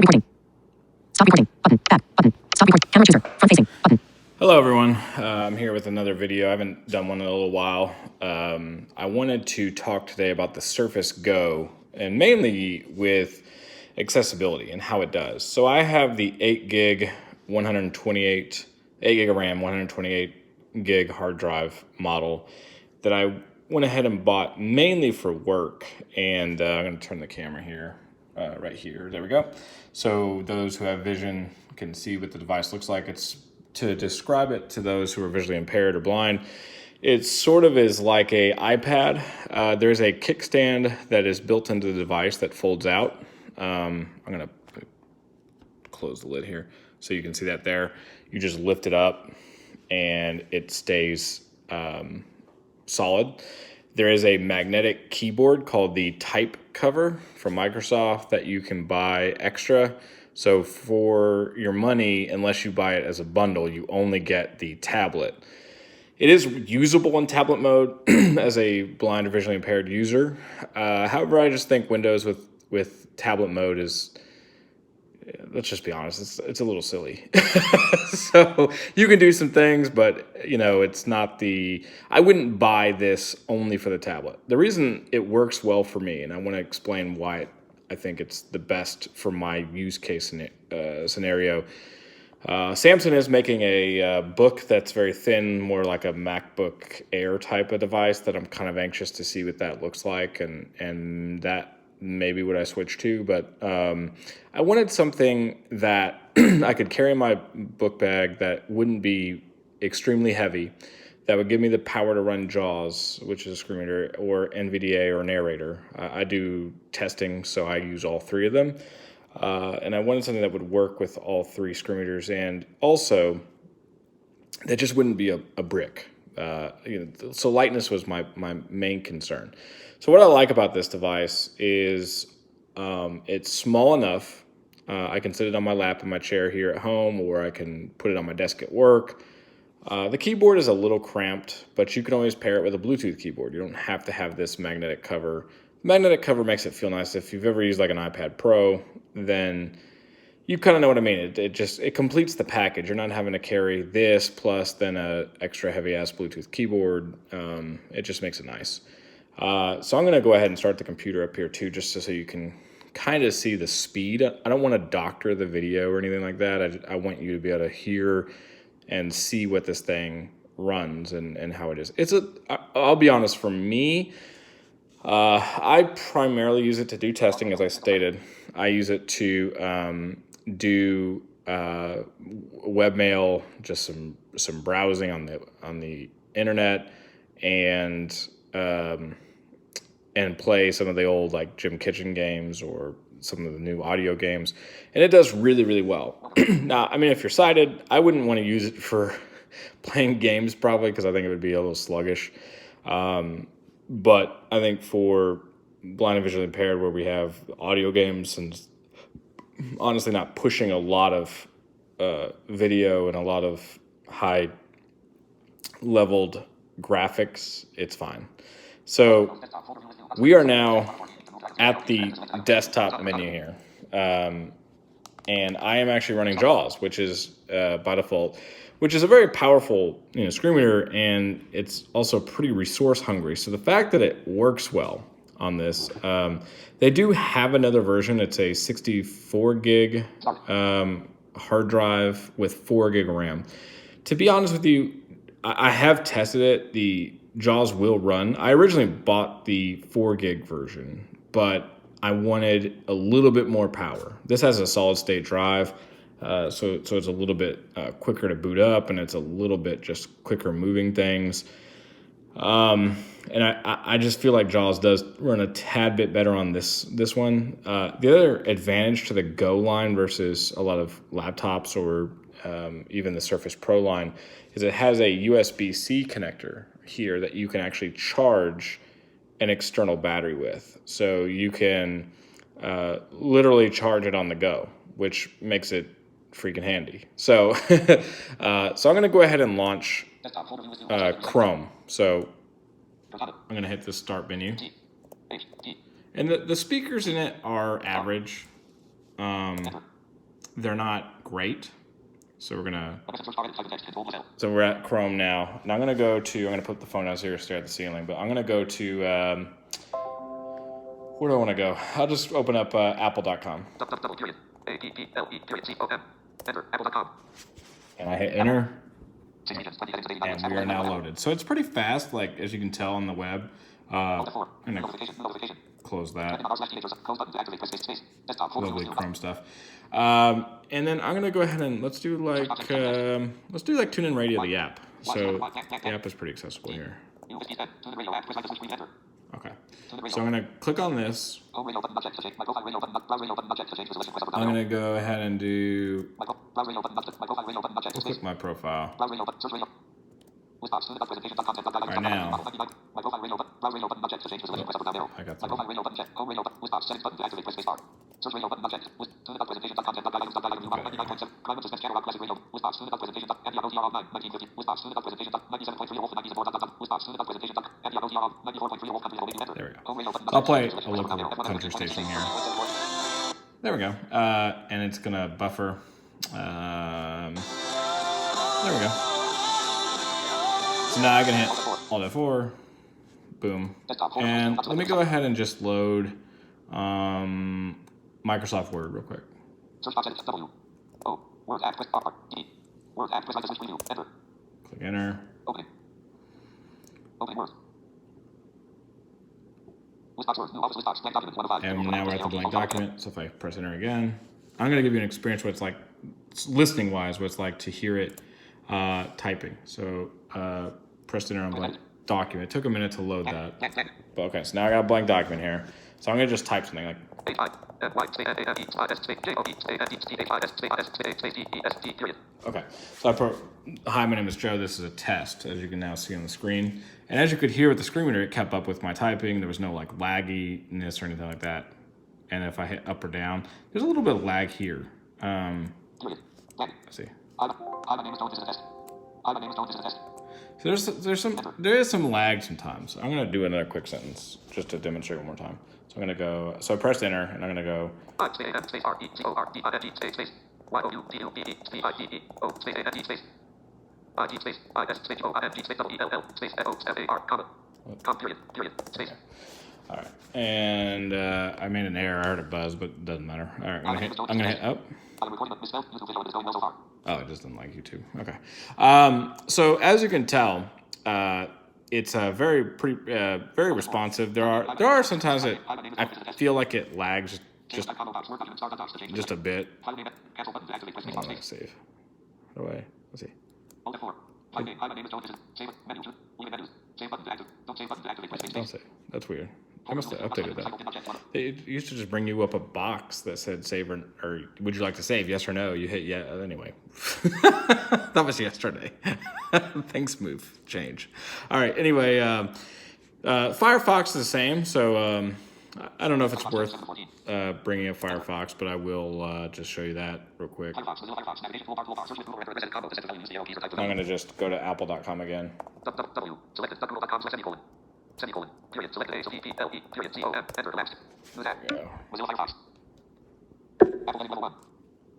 Start recording. Stop recording. Button. Back. Button. Stop recording. Camera chooser. Front facing. Button. Hello everyone, I'm here with another video. I haven't done one in a little while. I wanted to talk today about the Surface Go, and mainly with accessibility and how it does. So I have the 8 gig of RAM, 128 gig hard drive model that I went ahead and bought mainly for work. And I'm going to turn the camera here, right here. There we go. So those who have vision can see what the device looks like. To describe it to those who are visually impaired or blind, it sort of is like a iPad. There's a kickstand that is built into the device that folds out. I'm gonna close the lid here so you can see that there. You just lift it up and it stays solid. There is a magnetic keyboard called the Type Cover from Microsoft that you can buy extra. So for your money, unless you buy it as a bundle, you only get the tablet. It is usable in tablet mode as a blind or visually impaired user. However, I just think Windows with tablet mode is, let's just be honest, it's a little silly. So you can do some things, but it's not I wouldn't buy this only for the tablet. The reason it works well for me, and I want to explain why I think it's the best for my use case scenario. Samsung is making a book that's very thin, more like a MacBook Air type of device that I'm kind of anxious to see what that looks like, and that may be what I switch to. But I wanted something that I could carry in my book bag that wouldn't be extremely heavy, that would give me the power to run JAWS, which is a screen reader, or NVDA or narrator. I do testing, so I use all three of them. And I wanted something that would work with all three screen readers, and also that just wouldn't be a brick. So lightness was my main concern. So what I like about this device is it's small enough. I can sit it on my lap in my chair here at home, or I can put it on my desk at work. The keyboard is a little cramped, but you can always pair it with a Bluetooth keyboard. You don't have to have this magnetic cover. Magnetic cover makes it feel nice. If you've ever used like an iPad Pro, then you kind of know what I mean. It completes the package. You're not having to carry this plus then a extra heavy ass Bluetooth keyboard. It just makes it nice. So I'm going to go ahead and start the computer up here too, just so you can kind of see the speed. I don't want to doctor the video or anything like that. I want you to be able to hear and see what this thing runs and how it is. I'll be honest, for me, I primarily use it to do testing, as I stated. I use it to do webmail, just some browsing on the internet, and play some of the old like Jim Kitchen games or some of the new audio games, and it does really, really well. Now, I mean, if you're sighted, I wouldn't want to use it for playing games probably, because I think it would be a little sluggish. But I think for blind and visually impaired, where we have audio games and honestly not pushing a lot of video and a lot of high leveled graphics, it's fine. So we are now at the desktop menu here, and I am actually running JAWS, which is by default, which is a very powerful screen reader, and it's also pretty resource hungry. So the fact that it works well on this, they do have another version. It's a 64 gig hard drive with 4 gig of RAM. To be honest with you, I have tested it. The JAWS will run. I originally bought the 4 gig version, but I wanted a little bit more power. This has a solid state drive, so it's a little bit quicker to boot up, and it's a little bit just quicker moving things. And I just feel like JAWS does run a tad bit better on this one. The other advantage to the Go line versus a lot of laptops or even the Surface Pro line is it has a USB-C connector here that you can actually charge an external battery with. So you can literally charge it on the go, which makes it freaking handy. So I'm going to go ahead and launch Chrome. So I'm going to hit the start menu. And the speakers in it are average. they're not great. So we're at Chrome now, and I'm gonna put the phone down here, stare at the ceiling, but I'm gonna go to, where do I wanna go? I'll just open up apple.com. And I hit enter, and we are now loaded. So it's pretty fast, like as you can tell on the web. I'm gonna close that. Lovely Chrome stuff. And then I'm gonna go ahead and let's do like TuneIn Radio, the app. So the app is pretty accessible here. Okay. So I'm gonna click on this. I'm gonna go ahead and do. Click my profile. Right now. I got that. There we go. I'll play a local country station here. There we go. And it's gonna buffer. There we go. So now I can hit Alt F4, boom. And let me go ahead and just load Microsoft Word real quick. Click enter. And now we're at the blank document. So if I press enter again, I'm going to give you an experience what it's like, listening wise, what it's like to hear it typing. So press enter on blank document. It took a minute to load that. But okay, so now I got a blank document here. So I'm going to just type something like. Okay, so I put, hi, my name is Joe. This is a test, as you can now see on the screen. And as you could hear with the screen reader, it kept up with my typing. There was no like lagginess or anything like that. And if I hit up or down, there's a little bit of lag here. Let's see. So there is some lag sometimes. I'm gonna do another quick sentence just to demonstrate one more time. So I'm gonna go. So I pressed enter, and I'm gonna go. All right, and I made an error. I heard a buzz, but it doesn't matter. All right, I'm gonna hit up. Oh, it just doesn't like YouTube. Okay. So as you can tell, it's very responsive. There are sometimes that I feel like it lags just a bit. Let's save. How do I? Let's see. Don't save. That's weird. I must have updated that. It used to just bring you up a box that said save or would you like to save? Yes or no. You hit yeah. Anyway, that was yesterday. Things move, change. All right. Anyway, Firefox is the same. So I don't know if it's worth bringing up Firefox, but I will just show you that real quick. I'm going to just go to apple.com again.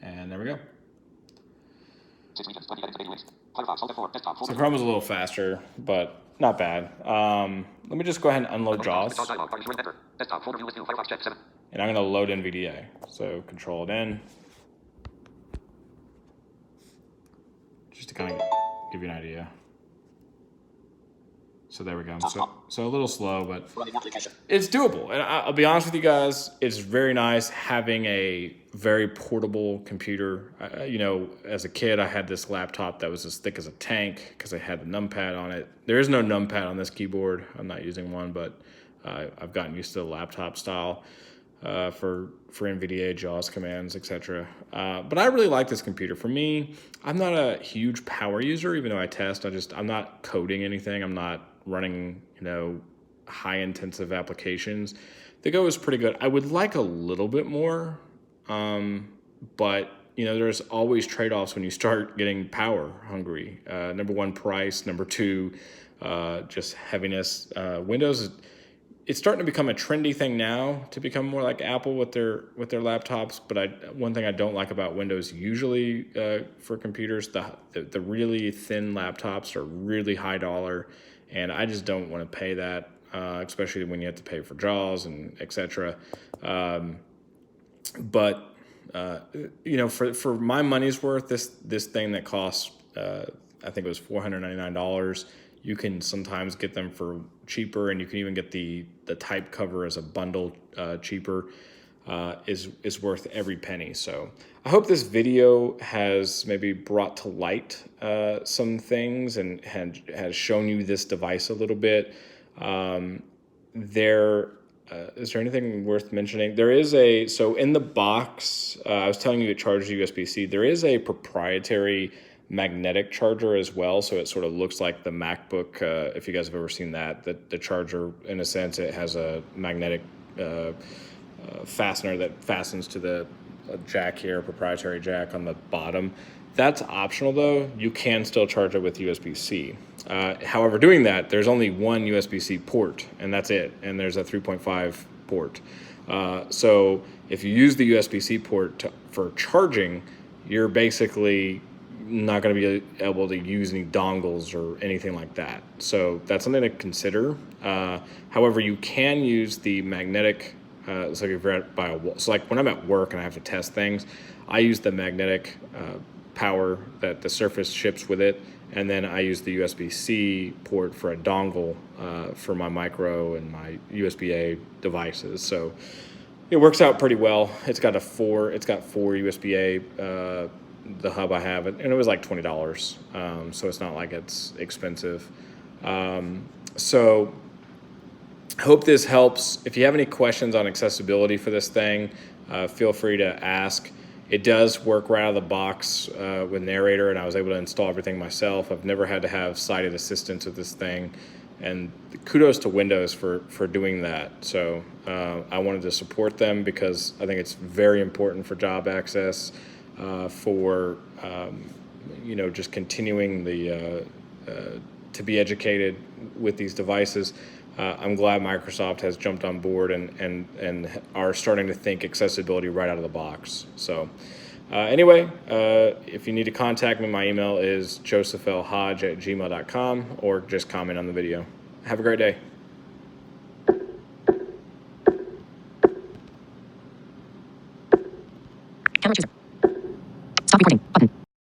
And there we go. So Chrome is a little faster, but not bad. Let me just go ahead and unload JAWS. And I'm going to load NVDA. So control it in. Just to kind of give you an idea. So there we go. So a little slow, but it's doable. And I'll be honest with you guys, it's very nice having a very portable computer. You know, as a kid, I had this laptop that was as thick as a tank because I had the numpad on it. There is no numpad on this keyboard. I'm not using one, but I've gotten used to the laptop style for NVDA, JAWS commands, etc. But I really like this computer. For me, I'm not a huge power user, even though I test. I'm not coding anything. I'm not running, high intensive applications. The Go is pretty good. I would like a little bit more, but there's always trade-offs when you start getting power hungry. Number one, price. Number two, just heaviness. Windows it's starting to become a trendy thing now to become more like Apple with their laptops. But one thing I don't like about Windows usually for computers, the really thin laptops are really high dollar, and I just don't want to pay that, especially when you have to pay for JAWS and etc. But for my money's worth, this thing that costs I think it was $499. You can sometimes get them for cheaper, and you can even get the type cover as a bundle cheaper. Is worth every penny. So I hope this video has maybe brought to light some things and has shown you this device a little bit. Is there anything worth mentioning? So in the box, I was telling you it charges USB-C. There is a proprietary magnetic charger as well. So it sort of looks like the MacBook, if you guys have ever seen that, the charger, in a sense, it has a magnetic fastener that fastens to the jack here, proprietary jack on the bottom. That's optional though. You can still charge it with USB-C. However, doing that, there's only one USB-C port, and that's it. And there's a 3.5 port. So if you use the USB-C port for charging, you're basically not going to be able to use any dongles or anything like that. So that's something to consider. However, you can use the magnetic. So if you're by a wall, so like when I'm at work and I have to test things, I use the magnetic power that the Surface ships with it, and then I use the USB-C port for a dongle for my micro and my USB-A devices. So it works out pretty well. It's got four USB-A. The hub I have, and it was like $20. So it's not like it's expensive. So hope this helps. If you have any questions on accessibility for this thing, feel free to ask. It does work right out of the box with Narrator, and I was able to install everything myself. I've never had to have sighted assistance with this thing, and kudos to Windows for doing that. So I wanted to support them because I think it's very important for job access, for just continuing to be educated with these devices. I'm glad Microsoft has jumped on board and are starting to think accessibility right out of the box. So anyway, if you need to contact me, my email is josephlhodge@gmail.com, or just comment on the video. Have a great day.